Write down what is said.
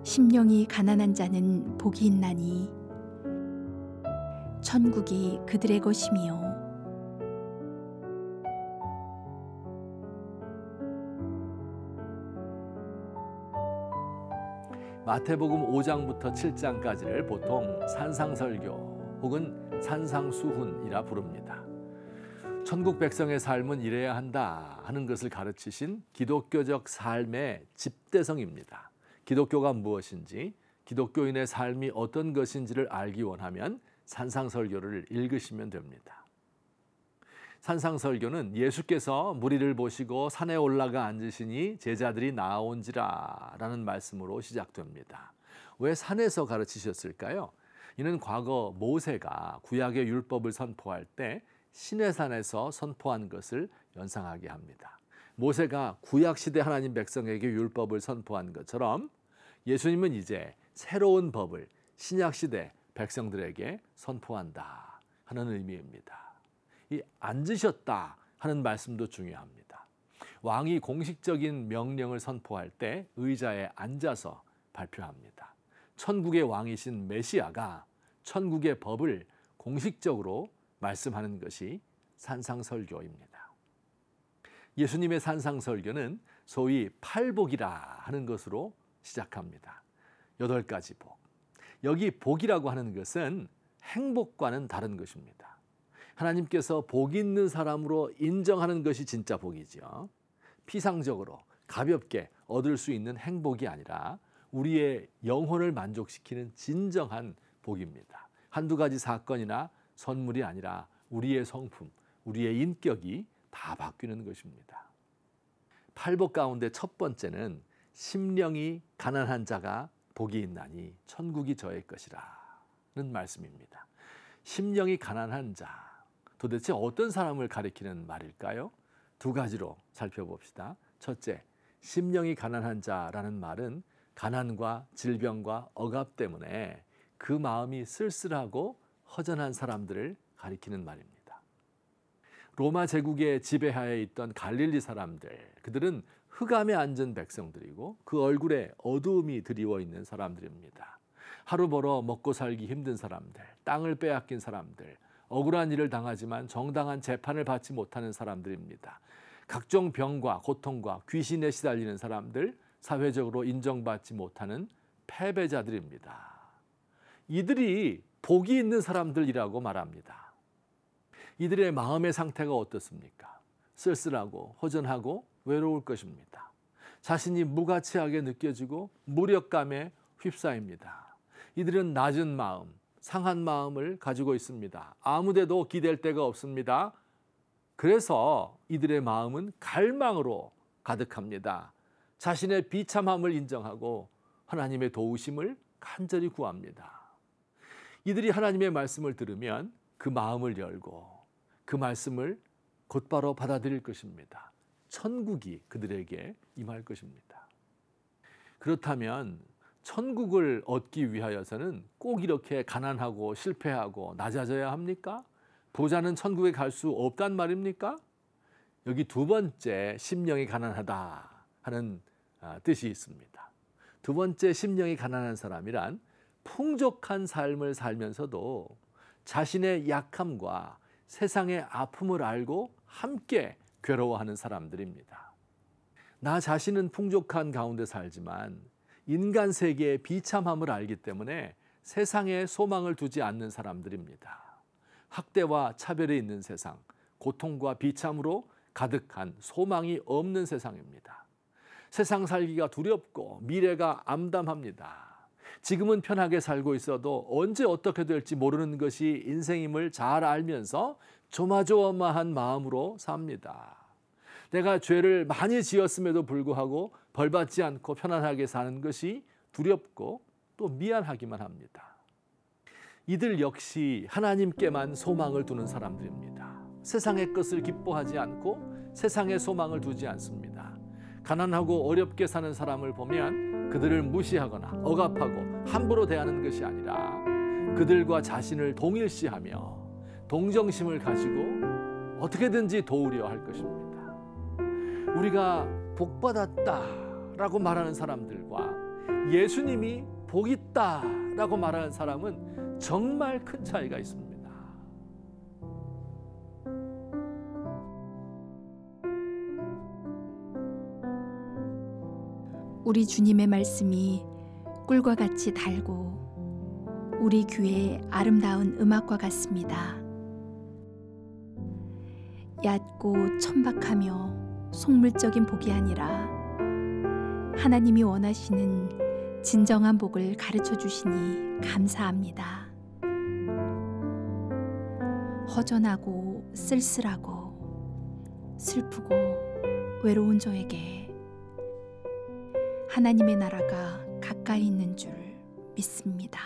심령이 가난한 자는 복이 있나니 천국이 그들의 것이며 마태복음 5장부터 7장까지를 보통 산상설교 혹은 산상수훈이라 부릅니다. 천국 백성의 삶은 이래야 한다 하는 것을 가르치신 기독교적 삶의 집대성입니다. 기독교가 무엇인지, 기독교인의 삶이 어떤 것인지를 알기 원하면 산상설교를 읽으시면 됩니다. 산상설교는 예수께서 무리를 보시고 산에 올라가 앉으시니 제자들이 나아온지라 라는 말씀으로 시작됩니다. 왜 산에서 가르치셨을까요? 이는 과거 모세가 구약의 율법을 선포할 때 시내산에서 선포한 것을 연상하게 합니다. 모세가 구약시대 하나님 백성에게 율법을 선포한 것처럼 예수님은 이제 새로운 법을 신약시대 백성들에게 선포한다 하는 의미입니다. 이 앉으셨다 하는 말씀도 중요합니다. 왕이 공식적인 명령을 선포할 때 의자에 앉아서 발표합니다. 천국의 왕이신 메시아가 천국의 법을 공식적으로 말씀하는 것이 산상설교입니다. 예수님의 산상설교는 소위 팔복이라 하는 것으로 시작합니다. 8가지 복. 여기 복이라고 하는 것은 행복과는 다른 것입니다. 하나님께서 복 있는 사람으로 인정하는 것이 진짜 복이죠. 피상적으로 가볍게 얻을 수 있는 행복이 아니라 우리의 영혼을 만족시키는 진정한 복입니다. 한두 가지 사건이나 선물이 아니라 우리의 성품, 우리의 인격이 다 바뀌는 것입니다. 팔복 가운데 첫 번째는 심령이 가난한 자가 복이 있나니 천국이 저의 것이라는 말씀입니다. 심령이 가난한 자, 도대체 어떤 사람을 가리키는 말일까요? 2가지로 살펴봅시다. 첫째, 심령이 가난한 자라는 말은 가난과 질병과 억압 때문에 그 마음이 쓸쓸하고 허전한 사람들을 가리키는 말입니다. 로마 제국의 지배하에 있던 갈릴리 사람들, 그들은 흑암에 앉은 백성들이고 그 얼굴에 어두움이 드리워 있는 사람들입니다. 하루 벌어 먹고 살기 힘든 사람들, 땅을 빼앗긴 사람들, 억울한 일을 당하지만 정당한 재판을 받지 못하는 사람들입니다. 각종 병과 고통과 귀신에 시달리는 사람들, 사회적으로 인정받지 못하는 패배자들입니다. 이들이 복이 있는 사람들이라고 말합니다. 이들의 마음의 상태가 어떻습니까? 쓸쓸하고 허전하고 외로울 것입니다. 자신이 무가치하게 느껴지고 무력감에 휩싸입니다. 이들은 낮은 마음, 상한 마음을 가지고 있습니다. 아무데도 기댈 데가 없습니다. 그래서 이들의 마음은 갈망으로 가득합니다. 자신의 비참함을 인정하고 하나님의 도우심을 간절히 구합니다. 이들이 하나님의 말씀을 들으면 그 마음을 열고 그 말씀을 곧바로 받아들일 것입니다. 천국이 그들에게 임할 것입니다. 그렇다면 천국을 얻기 위하여서는 꼭 이렇게 가난하고 실패하고 낮아져야 합니까? 부자는 천국에 갈 수 없단 말입니까? 여기 2번째 심령이 가난하다 하는 뜻이 있습니다. 2번째 심령이 가난한 사람이란 풍족한 삶을 살면서도 자신의 약함과 세상의 아픔을 알고 함께 괴로워하는 사람들입니다. 나 자신은 풍족한 가운데 살지만 인간 세계의 비참함을 알기 때문에 세상에 소망을 두지 않는 사람들입니다. 학대와 차별이 있는 세상, 고통과 비참으로 가득한 소망이 없는 세상입니다. 세상 살기가 두렵고 미래가 암담합니다. 지금은 편하게 살고 있어도 언제 어떻게 될지 모르는 것이 인생임을 잘 알면서 조마조마한 마음으로 삽니다. 내가 죄를 많이 지었음에도 불구하고 벌받지 않고 편안하게 사는 것이 두렵고 또 미안하기만 합니다. 이들 역시 하나님께만 소망을 두는 사람들입니다. 세상의 것을 기뻐하지 않고 세상에 소망을 두지 않습니다. 가난하고 어렵게 사는 사람을 보면 그들을 무시하거나 억압하고 함부로 대하는 것이 아니라 그들과 자신을 동일시하며 동정심을 가지고 어떻게든지 도우려 할 것입니다. 우리가 복받았다라고 말하는 사람들과 예수님이 복 있다라고 말하는 사람은 정말 큰 차이가 있습니다. 우리 주님의 말씀이 꿀과 같이 달고 우리 귀에 아름다운 음악과 같습니다. 얕고 천박하며 속물적인 복이 아니라 하나님이 원하시는 진정한 복을 가르쳐 주시니 감사합니다. 허전하고 쓸쓸하고 슬프고 외로운 저에게 하나님의 나라가 가까이 있는 줄 믿습니다.